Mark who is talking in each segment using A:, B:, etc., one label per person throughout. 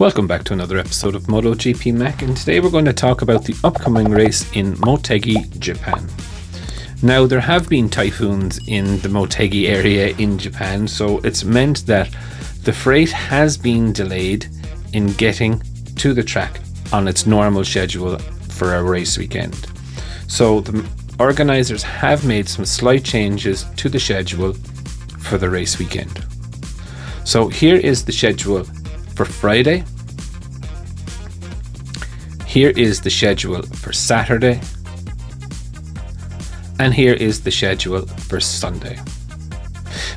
A: Welcome back to another episode of Moto Gp Mac, and today we're going to talk about the upcoming race in Motegi, Japan. Now, there have been typhoons in the Motegi area in Japan, so it's meant that the freight has been delayed in getting to the track on its normal schedule for a race weekend. So the organisers have made some slight changes to the schedule for the race weekend. So here is the schedule for Friday. Here is the schedule for Saturday. And here is the schedule for Sunday.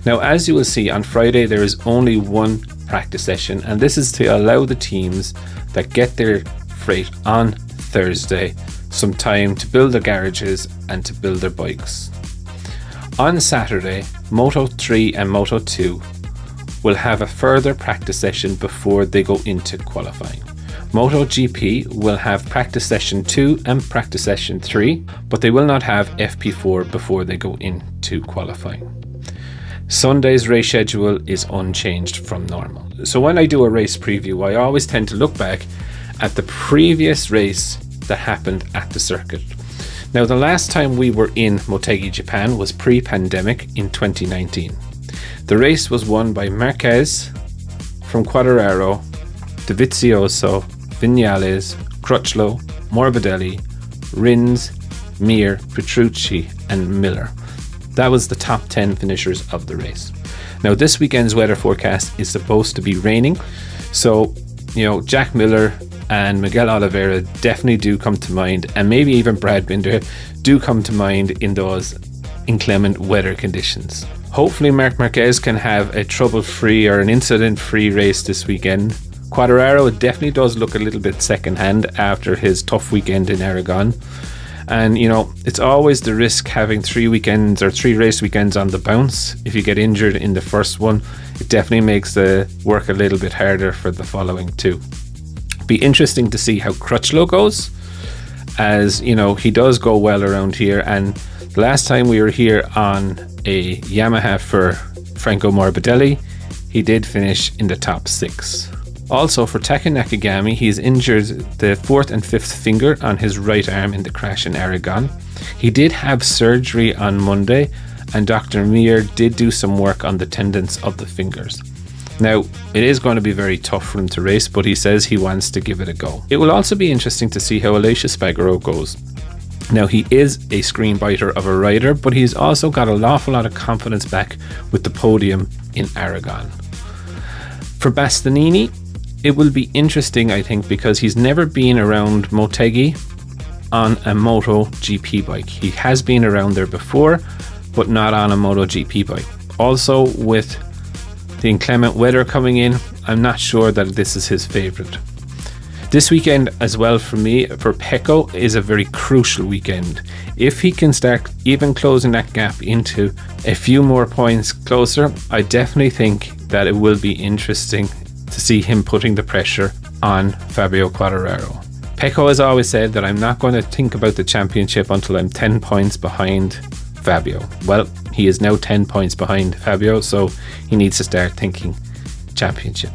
A: Now, as you will see, on Friday there is only one practice session, and this is to allow the teams that get their freight on Thursday some time to build their garages and to build their bikes. On Saturday, Moto 3 and Moto 2 will have a further practice session before they go into qualifying. Moto GP will have practice session 2 and practice session 3, but they will not have FP4 before they go into qualifying. Sunday's race schedule is unchanged from normal. So when I do a race preview, I always tend to look back at the previous race that happened at the circuit. Now, the last time we were in Motegi, Japan was pre-pandemic in 2019. The race was won by Marquez from Quartararo, Dovizioso, Viñales, Crutchlow, Morbidelli, Rins, Mir, Petrucci and Miller. That was the top 10 finishers of the race. Now, this weekend's weather forecast is supposed to be raining, so Jack Miller and Miguel Oliveira definitely do come to mind, and maybe even Brad Binder do come to mind in those inclement weather conditions. Hopefully Marc Marquez can have a trouble-free or an incident-free race this weekend. Quartararo definitely does look a little bit second-hand after his tough weekend in Aragon. And it's always the risk having 3 weekends or 3 race weekends on the bounce. If you get injured in the first one, it definitely makes the work a little bit harder for the following two. Be interesting to see how Crutchlow goes, as he does go well around here, and the last time we were here on a Yamaha for Franco Morbidelli, he did finish in the top 6. Also, for Taka Nakagami, he's injured the 4th and 5th finger on his right arm in the crash in Aragon. He did have surgery on Monday, and Dr. Mir did do some work on the tendons of the fingers. Now, it is going to be very tough for him to race, but he says he wants to give it a go. It will also be interesting to see how Aleix Espargaro goes. Now, he is a screen biter of a rider, but he's also got an awful lot of confidence back with the podium in Aragon. For Bastianini, it will be interesting, I think, because he's never been around Motegi on a Moto GP bike. He has been around there before, but not on a Moto GP bike. Also, with the inclement weather coming in, I'm not sure that this is his favorite. This weekend as well for me, for Pecco, is a very crucial weekend. If he can start even closing that gap into a few more points closer, I definitely think that it will be interesting to see him putting the pressure on Fabio Quartararo. Pecco has always said that I'm not going to think about the championship until I'm 10 points behind Fabio. Well, he is now 10 points behind Fabio, so he needs to start thinking championship.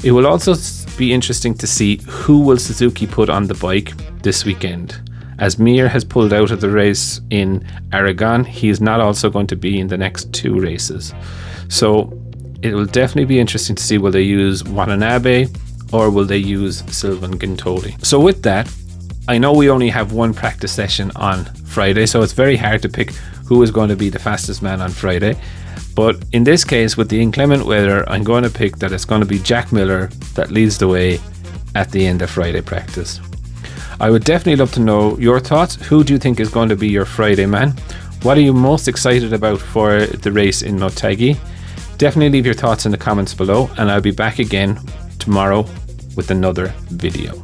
A: It will also be interesting to see who will Suzuki put on the bike this weekend. As Mir has pulled out of the race in Aragon, he is not also going to be in the next 2 races. So it will definitely be interesting to see, will they use Watanabe or will they use Sylvain Gintoli. So with that, I know we only have one practice session on Friday, so it's very hard to pick who is going to be the fastest man on Friday. But in this case, with the inclement weather, I'm going to pick that it's going to be Jack Miller that leads the way at the end of Friday practice. I would definitely love to know your thoughts. Who do you think is going to be your Friday man? What are you most excited about for the race in Motegi? Definitely leave your thoughts in the comments below, and I'll be back again tomorrow with another video.